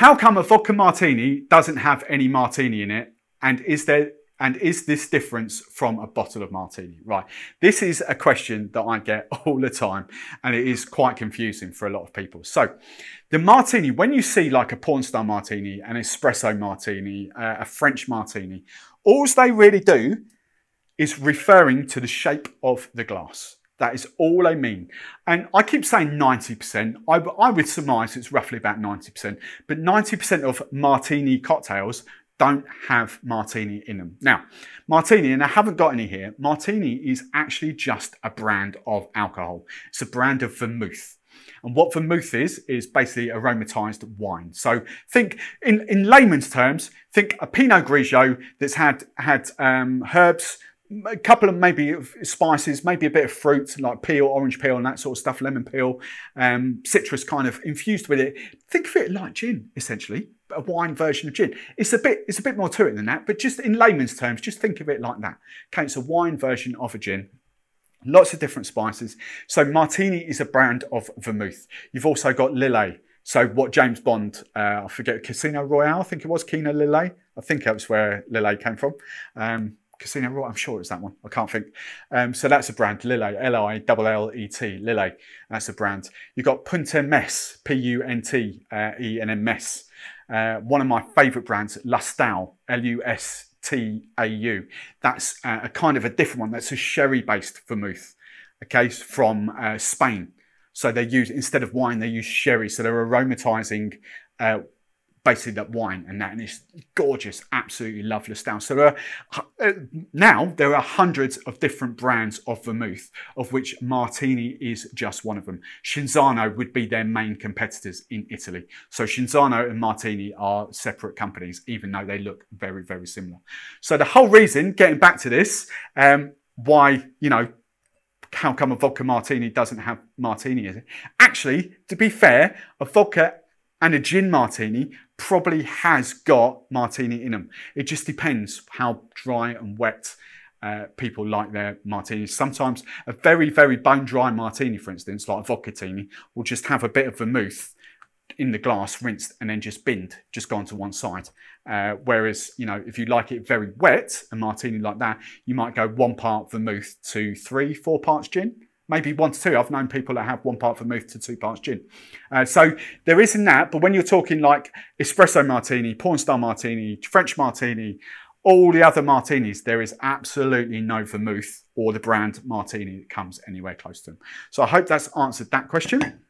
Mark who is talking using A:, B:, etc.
A: How come a vodka martini doesn't have any martini in it? And is this difference from a bottle of martini? Right. This is a question that I get all the time, and it is quite confusing for a lot of people. So the martini, when you see like a porn star martini, an espresso martini, a French martini, all they really do is referring to the shape of the glass. That is all I mean. And I keep saying 90%. I would surmise it's roughly about 90%. But 90% of martini cocktails don't have martini in them. Now, martini, and I haven't got any here, martini is actually just a brand of alcohol. It's a brand of vermouth. And what vermouth is basically aromatized wine. So think, in layman's terms, think a Pinot Grigio that's had herbs, a couple of maybe spices, maybe a bit of fruit like peel, orange peel and that sort of stuff, lemon peel, citrus kind of infused with it. Think of it like gin, essentially, a wine version of gin. It's a bit more to it than that, but just in layman's terms, just think of it like that. Okay, it's a wine version of a gin. Lots of different spices. So Martini is a brand of vermouth. You've also got Lillet. So what James Bond, I forget, Casino Royale, I think it was, Kina Lillet. I think that's where Lillet came from. Casino Royale, I'm sure it's that one. I can't think. So that's a brand, Lillet, L-I-L-L-E-T, Lillet. That's a brand. You've got Punta Mess, P-U-N-T-E-N-M-S. One of my favourite brands, Lustau, L-U-S-T-A-U. That's a kind of a different one. That's a sherry-based vermouth, okay, from Spain. So they use, instead of wine, they use sherry. So they're aromatizing basically that wine and that, and it's gorgeous, absolutely lovely style. So now there are hundreds of different brands of vermouth, of which Martini is just one of them. Cinzano would be their main competitors in Italy. So Cinzano and Martini are separate companies, even though they look very, very similar. So the whole reason, getting back to this, why, you know, how come a vodka martini doesn't have martini in it? Actually, to be fair, a vodka and a gin martini probably has got martini in them. It just depends how dry and wet people like their martinis. Sometimes a very, very bone dry martini, for instance, like a vodka-tini, will just have a bit of vermouth in the glass, rinsed, and then just binned, just gone to one side. Whereas, you know, if you like it very wet, a martini like that, you might go 1 part vermouth to 3, 4 parts gin. Maybe 1 to 2. I've known people that have 1 part vermouth to 2 parts gin. So there isn't that, but when you're talking like espresso martini, porn star martini, French martini, all the other martinis, there is absolutely no vermouth or the brand martini that comes anywhere close to them. So I hope that's answered that question.